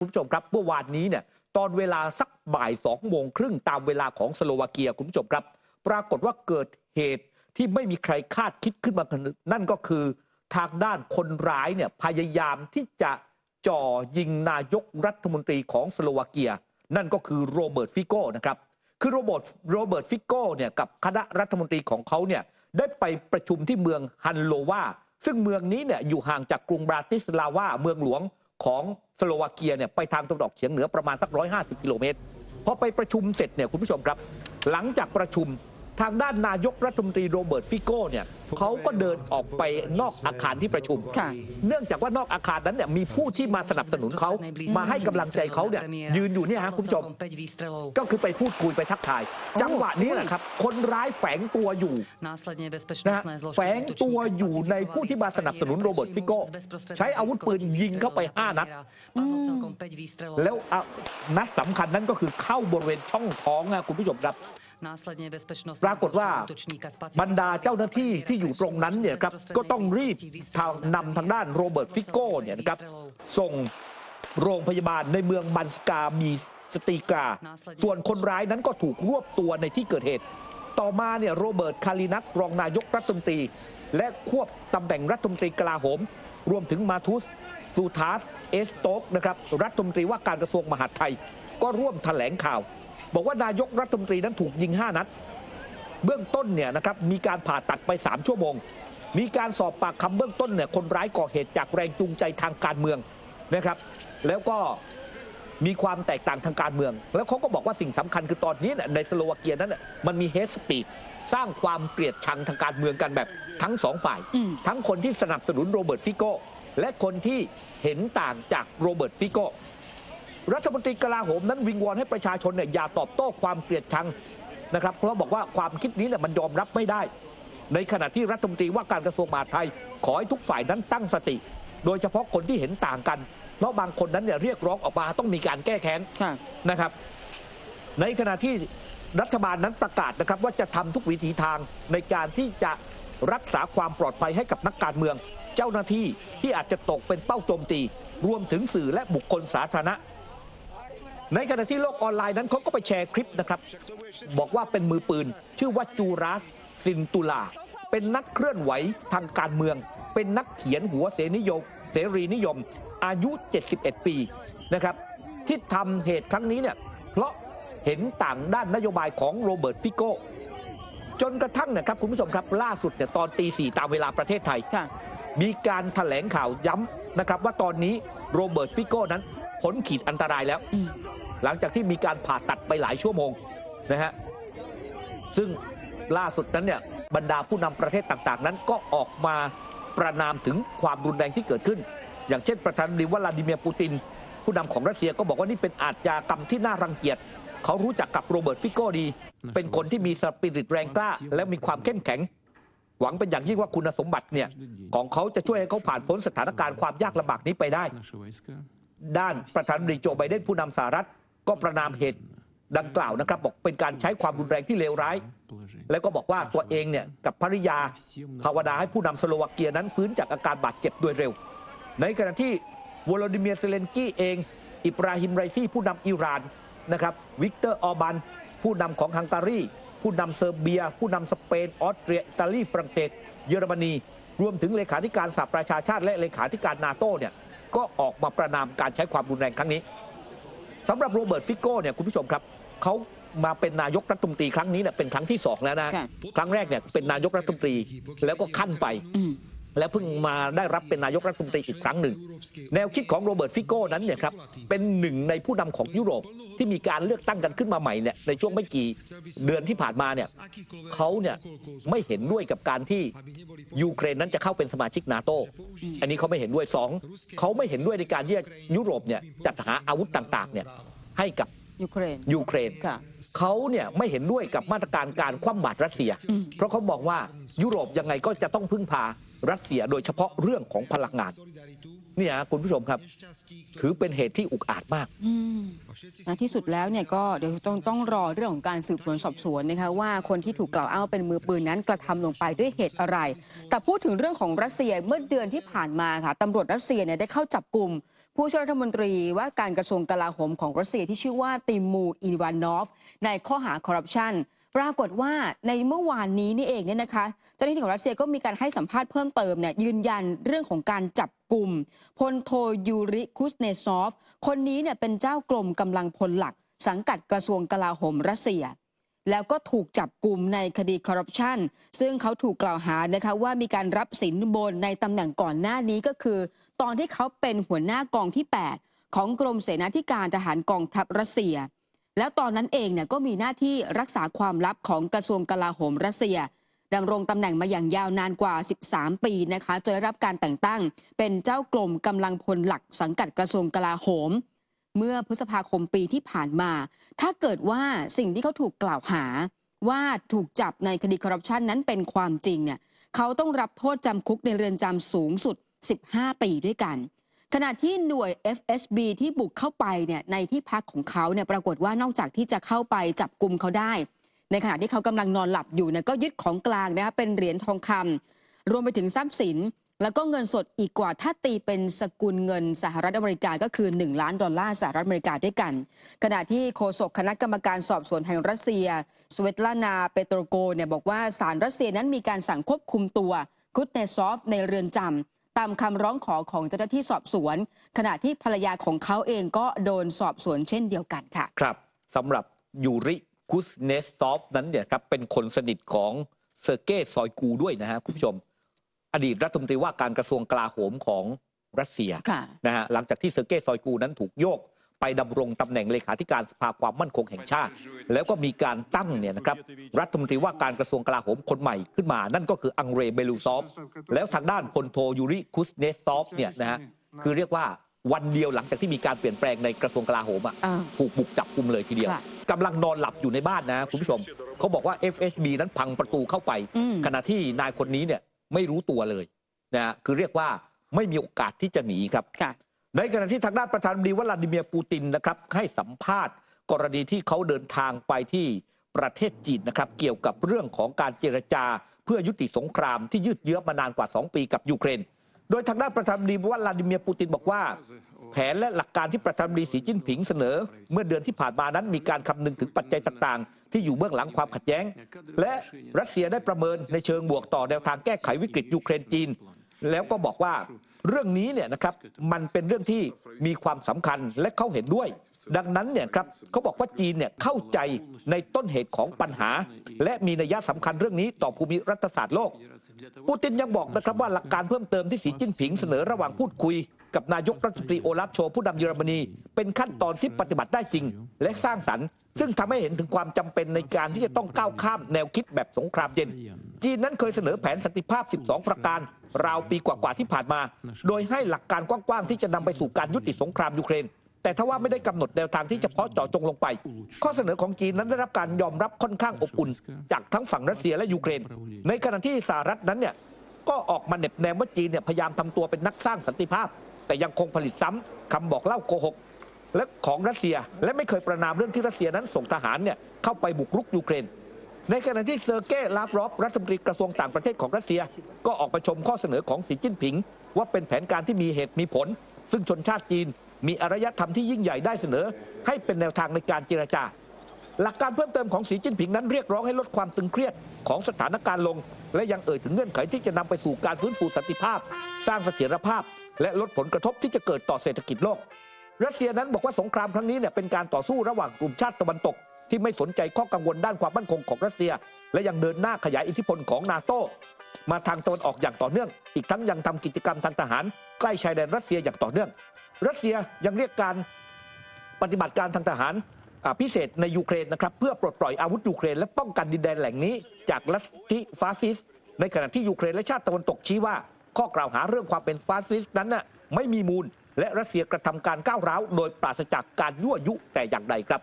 คุณผู้ชมครับเมื่อวานนี้เนี่ยตอนเวลาสักบ่าย2 โมงครึ่งตามเวลาของสโลวาเกียคุณผู้ชมครับปรากฏว่าเกิดเหตุที่ไม่มีใครคาดคิดขึ้นมานั่นก็คือทางด้านคนร้ายเนี่ยพยายามที่จะจ่อยิงนายกรัฐมนตรีของสโลวาเกียนั่นก็คือโรเบิร์ตฟิโก้นะครับคือโรเบิร์ตฟิโก้เนี่ยกับคณะรัฐมนตรีของเขาเนี่ยได้ไปประชุมที่เมืองฮันโลวาซึ่งเมืองนี้เนี่ยอยู่ห่างจากกรุงบราติสลาวาเมืองหลวงของสโลวาเกียเนี่ยไปทางตะวันออกเฉียงเหนือประมาณสัก150 กิโลเมตรพอไปประชุมเสร็จเนี่ยคุณผู้ชมครับหลังจากประชุมทางด้านนายกรัฐมนตรีโรเบิร์ตฟิโก้เนี่ยเขาก็เดินออกไปนอกอาคารที่ประชุมเนื่องจากว่านอกอาคารนั้นเนี่ยมีผู้ที่มาสนับสนุนเขามาให้กำลังใจเขาเนี่ยยืนอยู่เนี่ยฮะคุณผู้ชมก็คือไปพูดคุยไปทักทายจังหวะนี้แหละครับคนร้ายแฝงตัวอยู่นะแฝงตัวอยู่ในผู้ที่มาสนับสนุนโรเบิร์ตฟิโก้ใช้อาวุธปืนยิงเข้าไป5 นัดแล้วนัดสำคัญนั้นก็คือเข้าบริเวณช่องท้องนะคุณผู้ชมครับปรากฏว่าบรรดาเจ้าหน้าที่ที่อยู่ตรงนั้นเนี่ยครับก็ต้องรีบนำทางด้านโรเบิร์ตฟิโก้เนี่ยนะครับส่งโรงพยาบาลในเมืองบันสกามีสติกาส่วนคนร้ายนั้นก็ถูกรวบตัวในที่เกิดเหตุต่อมาเนี่ยโรเบิร์ตคารินักรองนายกรัฐมนตรีและควบตำแหน่งรัฐมนตรีกลาโหมรวมถึงมาทุสซูทาสเอสโตกนะครับรัฐมนตรีว่าการกระทรวงมหาดไทยก็ร่วมแถลงข่าวบอกว่านายกรัฐมนตรีนั้นถูกยิง5 นัดเบื้องต้นเนี่ยนะครับมีการผ่าตัดไป3 ชั่วโมงมีการสอบปากคำเบื้องต้นเนี่ยคนร้ายก่อเหตุจากแรงจูงใจทางการเมืองนะครับแล้วก็มีความแตกต่างทางการเมืองแล้วเขาก็บอกว่าสิ่งสำคัญคือตอนนี้ในสโลวาเกียนั้นมันมีเฮทสปีกสร้างความเกลียดชังทางการเมืองกันแบบทั้ง2 ฝ่ายทั้งคนที่สนับสนุนโรเบิร์ตฟิโก้และคนที่เห็นต่างจากโรเบิร์ตฟิโก้รัฐมนตรีกลาโหมนั้นวิงวอนให้ประชาชนเนี่ยอย่าตอบโต้ความเกลียดชังนะครับเพราะบอกว่าความคิดนี้เนี่ยมันยอมรับไม่ได้ในขณะที่รัฐมนตรีว่าการกระทรวงมหาดไทยขอให้ทุกฝ่ายนั้นตั้งสติโดยเฉพาะคนที่เห็นต่างกันเพราะบางคนนั้นเนี่ยเรียกร้องออกมาต้องมีการแก้แค้นนะครับในขณะที่รัฐบาลนั้นประกาศนะครับว่าจะทำทุกวิถีทางในการที่จะรักษาความปลอดภัยให้กับนักการเมืองเจ้าหน้าที่ที่อาจจะตกเป็นเป้าโจมตีรวมถึงสื่อและบุคคลสาธารณะในขณะที่โลกออนไลน์นั้นเขาก็ไปแชร์คลิปนะครับบอกว่าเป็นมือปืนชื่อว่าจูรัสซินตุลาเป็นนักเคลื่อนไหวทางการเมืองเป็นนักเขียนหัวเสรีนิยมอายุ71 ปีนะครับที่ทำเหตุครั้งนี้เนี่ยเพราะเห็นต่างด้านนโยบายของโรเบิร์ตฟิโก้จนกระทั่งนะครับคุณผู้ชมครับล่าสุดเนี่ยตอนตี 4ตามเวลาประเทศไทยมีการแถลงข่าวย้ำนะครับว่าตอนนี้โรเบิร์ตฟิโก้นั้นพ้นขีดอันตรายแล้วหลังจากที่มีการผ่าตัดไปหลายชั่วโมงนะฮะซึ่งล่าสุดนั้นเนี่ยบรรดาผู้นำประเทศต่างๆนั้นก็ออกมาประณามถึงความรุนแรงที่เกิดขึ้นอย่างเช่นประธานาธิบดีวลาดิเมียร์ปูตินผู้นำของรัสเซียก็บอกว่านี่เป็นอาชญากรรมที่น่ารังเกียจเขารู้จักกับโรเบิร์ตฟิโก้ดีเป็นคนที่มีสปิริตแรงกล้าและมีความเข้มแข็งหวังเป็นอย่างยิ่งว่าคุณสมบัติเนี่ยของเขาจะช่วยให้เขาผ่านพ้นสถานการณ์ความยากลำบากนี้ไปได้ด้านประธานาธิบดีโจไบเดนผู้นำสหรัฐก็ประณามเหตุดังกล่าวนะครับบอกเป็นการใช้ความรุนแรงที่เลวร้ายแล้วก็บอกว่าตัวเองเนี่ยกับภริยาภาวนาให้ผู้นำสโลวาเกียนั้นฟื้นจากอาการบาดเจ็บโดยเร็วในขณะที่วโลดิเมียร์เซเลนกี้เองอิบราฮิมไรซีผู้นำอิหร่านนะครับวิกเตอร์ออร์บันผู้นำของฮังการีผู้นำเซอร์เบียผู้นำสเปนออสเตรียอิตาลีฝรั่งเศสเยอรมนีรวมถึงเลขาธิการสหประชาชาติและเลขาธิการนาโต้เนี่ยก็ออกมาประณามการใช้ความรุนแรงครั้งนี้สำหรับโรเบิร์ตฟิโก้เนี่ยคุณผู้ชมครับเขามาเป็นนายกรัฐมนตรีครั้งนี้เนี่ยเป็นครั้งที่2แล้วนะครั้งแรกเนี่ยเป็นนายกรัฐมนตรีแล้วก็ขั้นไปและเพิ่งมาได้รับเป็นนายกรัฐมนตรีอีกครั้งหนึ่งแนวคิดของโรเบิร์ตฟิโก้นั้นเนี่ยครับเป็นหนึ่งในผู้นำของยุโรปที่มีการเลือกตั้งกันขึ้นมาใหม่เนี่ยในช่วงไม่กี่เดือนที่ผ่านมาเนี่ยเขาเนี่ยไม่เห็นด้วยกับการที่ยูเครนนั้นจะเข้าเป็นสมาชิกนาโต้อันนี้เขาไม่เห็นด้วย2เขาไม่เห็นด้วยในการที่ยุโรปเนี่ยจัดหาอาวุธต่างๆเนี่ยให้กับยูเครนเขาเนี่ยไม่เห็นด้วยกับมาตรการการคว่ำบาตรรัสเซียเพราะเขามองว่ายุโรปยังไงก็จะต้องพึ่งพารัสเซียโดยเฉพาะเรื่องของพลังงานเนี่ยคุณผู้ชมครับถือเป็นเหตุที่อุกอาจมากที่สุดแล้วเนี่ยก็เดี๋ยวต้องรอเรื่องของการสืบสวนสอบสวนนะคะว่าคนที่ถูกกล่าวอ้างเป็นมือปืนนั้นกระทำลงไปด้วยเหตุอะไรแต่พูดถึงเรื่องของรัสเซียเมื่อเดือนที่ผ่านมาค่ะตำรวจรัสเซียเนี่ยได้เข้าจับกลุ่ม ผู้ช่วยรัฐมนตรีว่าการกระทรวงกลาโหมของรัสเซียที่ชื่อว่าติมูร์ อีวานอฟในข้อหาคอร์รัปชันปรากฏว่าในเมื่อวานนี้นี่เองเนี่ยนะคะเจ้าหน้าที่ของรัสเซียก็มีการให้สัมภาษณ์เพิ่มเติมเนี่ยยืนยันเรื่องของการจับกลุ่มพลโทยูริคุสเนซอฟคนนี้เนี่ยเป็นเจ้ากรมกำลังพลหลักสังกัดกระทรวงกลาโหมรัสเซียแล้วก็ถูกจับกลุ่มในคดีคอร์รัปชันซึ่งเขาถูกกล่าวหานะคะว่ามีการรับสินบนในตำแหน่งก่อนหน้านี้ก็คือตอนที่เขาเป็นหัวหน้ากองที่ 8 ของกรมเสนาธิการทหารกองทัพรัสเซียแล้วตอนนั้นเองเนี่ยก็มีหน้าที่รักษาความลับของกระทรวงกลาโหมรัสเซียดำรงตำแหน่งมาอย่างยาวนานกว่า 13 ปีนะคะจนได้รับการแต่งตั้งเป็นเจ้ากรมกำลังพลหลักสังกัดกระทรวงกลาโหมเมื่อพฤษภาคมปีที่ผ่านมาถ้าเกิดว่าสิ่งที่เขาถูกกล่าวหาว่าถูกจับในคดีคอร์รัปชันนั้นเป็นความจริงเนี่ยเขาต้องรับโทษจำคุกในเรือนจำสูงสุด 15 ปีด้วยกันขณะที่หน่วย FSB ที่บุกเข้าไปเนี่ยในที่พักของเขาเนี่ยปรากฏว่านอกจากที่จะเข้าไปจับกุมเขาได้ในขณะที่เขากำลังนอนหลับอยู่เนี่ยก็ยึดของกลางนะคะเป็นเหรียญทองคำรวมไปถึงทรัพย์สินแล้วก็เงินสดอีกกว่าถ้าตีเป็นสกุลเงินสหรัฐอเมริกาก็คือ$1 ล้านสหรัฐอเมริกาด้วยกันขณะที่โฆษกคณะกรรมการสอบสวนแห่งรัสเซียสเวตลานาเปโตรโกเนี่ยบอกว่าศาลรัสเซียนั้นมีการสั่งควบคุมตัวคุตเนซอฟในเรือนจำตามคำร้องขอของเจ้าหน้าที่สอบสวนขณะที่ภรรยาของเขาเองก็โดนสอบสวนเช่นเดียวกันค่ะครับสำหรับยูริคุสเนซอฟนั้นเนี่ยครับเป็นคนสนิทของเซอร์เกย์ซอยกูด้วยนะฮะคุณผู้ชมอดีตรัฐมนตรีว่าการกระทรวงกลาโหมของรัสเซียนะฮะหลังจากที่เซอร์เกย์ซอยกูนั้นถูกโยกไปดำรงตำแหน่งเลขาธิการสภาความมั่นคงแห่งชาติแล้วก็มีการตั้งเนี่ยนะครับรัฐมนตรีว่าการกระทรวงกลาโหมคนใหม่ขึ้นมานั่นก็คืออังเรย์เบลูซอฟแล้วทางด้านพลโทยูริคุสเนซอฟเนี่ยนะฮะคือเรียกว่าวันเดียวหลังจากที่มีการเปลี่ยนแปลงในกระทรวงกลาโหมถูกบุกจับกุมเลยทีเดียวกำลังนอนหลับอยู่ในบ้านนะคุณผู้ชมเขาบอกว่า FSB นั้นพังประตูเข้าไปขณะที่นายคนนี้เนี่ยไม่รู้ตัวเลยนะคือเรียกว่าไม่มีโอกาสที่จะหนีครับในขณะที่ทางด้านประธานาธิบดีวลาดิเมียร์ปูตินนะครับให้สัมภาษณ์กรณีที่เขาเดินทางไปที่ประเทศจีนนะครับเกี่ยวกับเรื่องของการเจรจาเพื่อยุติสงครามที่ยืดเยื้อมานานกว่า2 ปีกับยูเครนโดยทางด้านประธานาธิบดีวลาดิเมียร์ปูตินบอกว่าแผนและหลักการที่ประธานาธิบดีสีจิ้นผิงเสนอเมื่อเดือนที่ผ่านมานั้นมีการคำนึงถึงปัจจัยต่างๆที่อยู่เบื้องหลังความขัดแย้งและรัสเซียได้ประเมินในเชิงบวกต่อแนวทางแก้ไขวิกฤตยูเครนจีนแล้วก็บอกว่าเรื่องนี้เนี่ยนะครับมันเป็นเรื่องที่มีความสำคัญและเขาเห็นด้วยดังนั้นเนี่ยครับเขาบอกว่าจีนเนี่ยเข้าใจในต้นเหตุของปัญหาและมีนัยสำคัญเรื่องนี้ต่อภูมิรัฐศาสตร์โลกปูตินยังบอกนะครับว่าหลักการเพิ่มเติมที่สีจิ้นผิงเสนอระหว่างพูดคุยกับนายกรัฐมนตรีโอลาฟโชผู้นำเยอรมนีเป็นขั้นตอนที่ปฏิบัติได้จริงและสร้างสรรค์ซึ่งทำให้เห็นถึงความจำเป็นในการที่จะต้องก้าวข้ามแนวคิดแบบสงครามเย็นจีนนั้นเคยเสนอแผนสันติภาพ12 ประการราวปีกว่าๆที่ผ่านมาโดยให้หลักการกว้างๆที่จะนำไปสู่การยุติสงครามยูเครนแต่ทว่าไม่ได้กำหนดแนวทางที่เฉพาะเจาะจงลงไปข้อเสนอของจีนนั้นได้รับการยอมรับค่อนข้างอบอุ่นจากทั้งฝั่งรัสเซียและยูเครนในขณะที่สหรัฐนั้นเนี่ยก็ออกมาเน็บแนมว่าจีนเนี่ยพยายามทำตัวเป็นนักสร้างสันติภาพแต่ยังคงผลิตซ้ำคำบอกเล่าโกหกและของรัสเซียและไม่เคยประนามเรื่องที่รัสเซียนั้นส่งทหารเนี่ยเข้าไปบุกรุกยูเครนในขณะที่เซอร์เกย์ ลาฟรอฟรัฐมนตรีกระทรวงต่างประเทศของรัสเซียก็ออกมาชมข้อเสนอของสีจิ้นผิงว่าเป็นแผนการที่มีเหตุมีผลซึ่งชนชาติจีนมีอารยธรรมที่ยิ่งใหญ่ได้เสนอให้เป็นแนวทางในการเจรจาหลักการเพิ่มเติมของสีจิ้นผิงนั้นเรียกร้องให้ลดความตึงเครียดของสถานการณ์ลงและยังเอ่ยถึงเงื่อนไขที่จะนำไปสู่การฟื้นฟูสันติภาพสร้างเสถียรภาพและลดผลกระทบที่จะเกิดต่อเศรษฐกิจโลกรัสเซียนั้นบอกว่าสงครามครั้งนี้เนี่ยเป็นการต่อสู้ระหว่างกลุ่มชาติตะวันตกที่ไม่สนใจข้อกังวลด้านความมั่นคงของรัสเซียและยังเดินหน้าขยายอิทธิพลของนาโต้มาทางตะวันออกอย่างต่อเนื่องอีกทั้งยังทำกิจกรรมทางทหารใกล้ชายแดนรัสเซียอย่างต่อเนื่องรัสเซียยังเรียกการปฏิบัติการทางทหารพิเศษในยูเครนนะครับเพื่อปลดปล่อยอาวุธยูเครนและป้องกันดินแดนแหล่งนี้จากลัทธิฟาสซิสต์ในขณะที่ยูเครนและชาติตะวันตกชี้ว่าข้อกล่าวหาเรื่องความเป็นฟาสซิสต์นั้นน่ะไม่มีมูลและรัสเซียกระทำการก้าวร้าวโดยปราศจากการยั่วยุแต่อย่างใดครับ